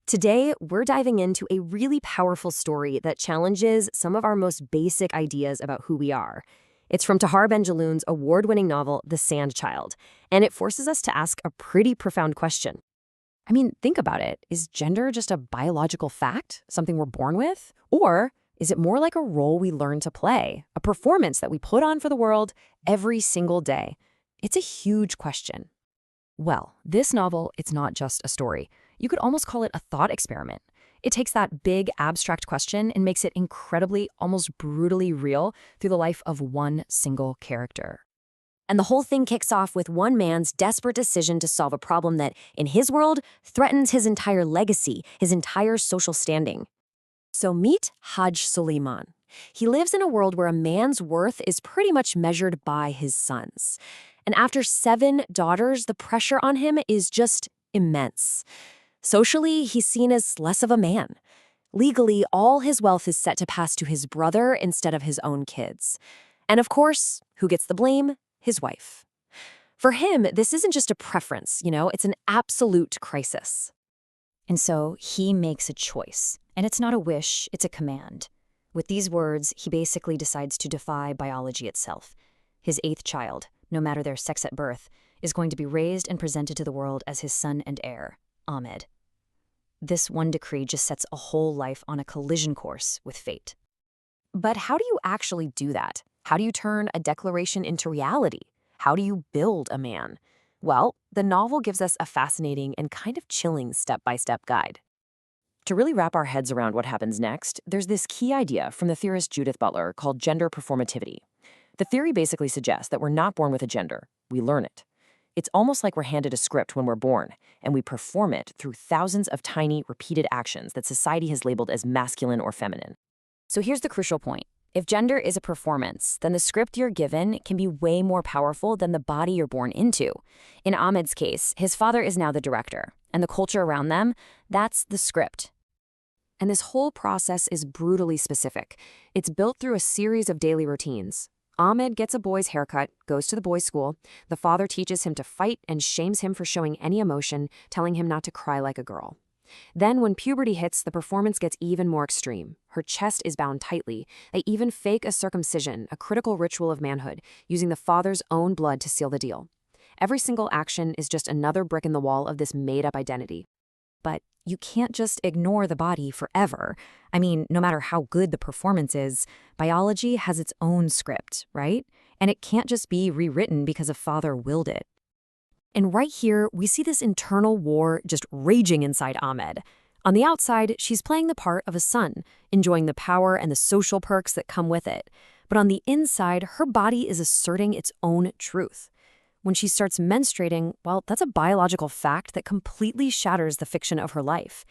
Today, we're diving into a really powerful story that challenges some of our most basic ideas about who we are. It's from Ben Jelloun's award-winning novel, The Sand Child, and it forces us to ask a pretty profound question. Think about it. Is gender just a biological fact, something we're born with? Or is it more like a role we learn to play, a performance that we put on for the world every single day? It's a huge question. Well, this novel, it's not just a story. You could almost call it a thought experiment. It takes that big, abstract question and makes it incredibly, almost brutally real through the life of one single character. And the whole thing kicks off with one man's desperate decision to solve a problem that, in his world, threatens his entire legacy, his entire social standing. So meet Haj Suleiman. He lives in a world where a man's worth is pretty much measured by his sons. And after 7 daughters, the pressure on him is just immense. Socially, he's seen as less of a man. Legally, all his wealth is set to pass to his brother instead of his own kids. And of course, who gets the blame? His wife. For him, this isn't just a preference, it's an absolute crisis. And so he makes a choice. And it's not a wish, it's a command. With these words, he basically decides to defy biology itself. His 8th child, no matter their sex at birth, is going to be raised and presented to the world as his son and heir, Ahmed. This one decree just sets a whole life on a collision course with fate. But how do you actually do that? How do you turn a declaration into reality? How do you build a man? Well, the novel gives us a fascinating and kind of chilling step-by-step guide. To really wrap our heads around what happens next, there's this key idea from the theorist Judith Butler called gender performativity. The theory basically suggests that we're not born with a gender, we learn it. It's almost like we're handed a script when we're born, and we perform it through thousands of tiny, repeated actions that society has labeled as masculine or feminine. So here's the crucial point. If gender is a performance, then the script you're given can be way more powerful than the body you're born into. In Ahmed's case, his father is now the director, and the culture around them, that's the script. And this whole process is brutally specific. It's built through a series of daily routines. Ahmed gets a boy's haircut, goes to the boys' school. The father teaches him to fight and shames him for showing any emotion, telling him not to cry like a girl. Then when puberty hits, the performance gets even more extreme. Her chest is bound tightly. They even fake a circumcision, a critical ritual of manhood, using the father's own blood to seal the deal. Every single action is just another brick in the wall of this made-up identity. But you can't just ignore the body forever. No matter how good the performance is, biology has its own script, right? And it can't just be rewritten because a father willed it. And right here, we see this internal war just raging inside Ahmed. On the outside, she's playing the part of a son, enjoying the power and the social perks that come with it. But on the inside, her body is asserting its own truth. When she starts menstruating, well, that's a biological fact that completely shatters the fiction of her life.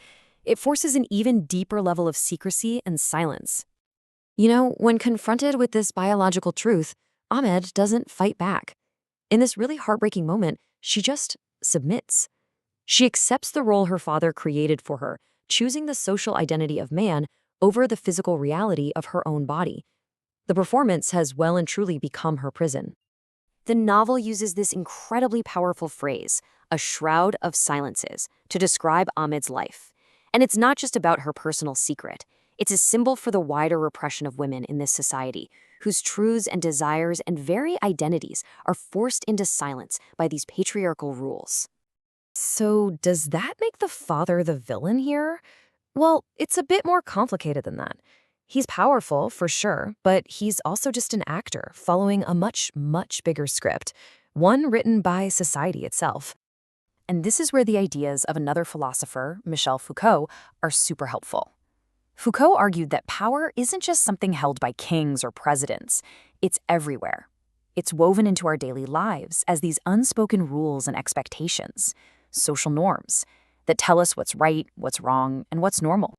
It forces an even deeper level of secrecy and silence. When confronted with this biological truth, Ahmed doesn't fight back. In this really heartbreaking moment, she just submits. She accepts the role her father created for her, choosing the social identity of man over the physical reality of her own body. The performance has well and truly become her prison. The novel uses this incredibly powerful phrase, a shroud of silences, to describe Ahmed's life. And it's not just about her personal secret. It's a symbol for the wider repression of women in this society, whose truths and desires and very identities are forced into silence by these patriarchal rules. So does that make the father the villain here? Well, it's a bit more complicated than that. He's powerful, for sure, but he's also just an actor following a much, much bigger script, one written by society itself. And this is where the ideas of another philosopher, Michel Foucault, are super helpful. Foucault argued that power isn't just something held by kings or presidents. It's everywhere. It's woven into our daily lives as these unspoken rules and expectations, social norms, that tell us what's right, what's wrong, and what's normal.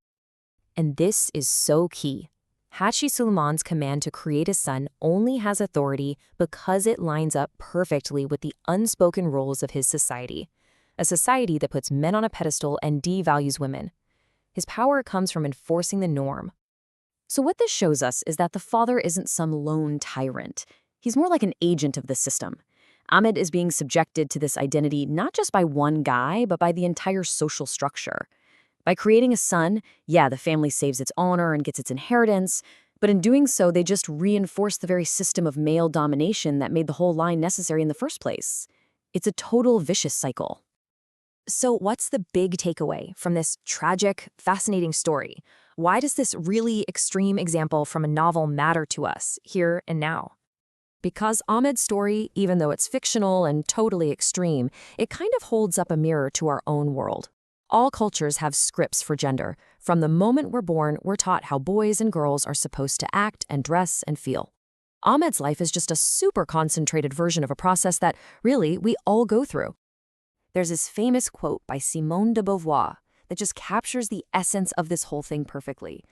And this is so key. Hachi Suleiman's command to create a son only has authority because it lines up perfectly with the unspoken rules of his society, a society that puts men on a pedestal and devalues women. His power comes from enforcing the norm. So what this shows us is that the father isn't some lone tyrant. He's more like an agent of the system. Ahmed is being subjected to this identity not just by one guy, but by the entire social structure. By creating a son, yeah, the family saves its honor and gets its inheritance, but in doing so, they just reinforce the very system of male domination that made the whole line necessary in the first place. It's a total vicious cycle. So, what's the big takeaway from this tragic, fascinating story? Why does this really extreme example from a novel matter to us, here and now? Because Ahmed's story, even though it's fictional and totally extreme, it kind of holds up a mirror to our own world. All cultures have scripts for gender. From the moment we're born, we're taught how boys and girls are supposed to act and dress and feel. Ahmed's life is just a super concentrated version of a process that, really, we all go through. There's this famous quote by Simone de Beauvoir that just captures the essence of this whole thing perfectly.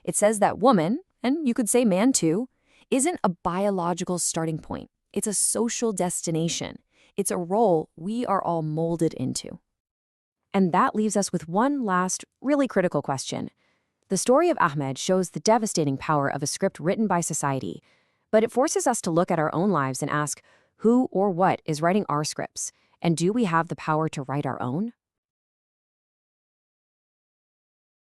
It says that woman, and you could say man too, isn't a biological starting point. It's a social destination. It's a role we are all molded into. And that leaves us with one last, really critical question. The story of Ahmed shows the devastating power of a script written by society, but it forces us to look at our own lives and ask, who or what is writing our scripts? And do we have the power to write our own?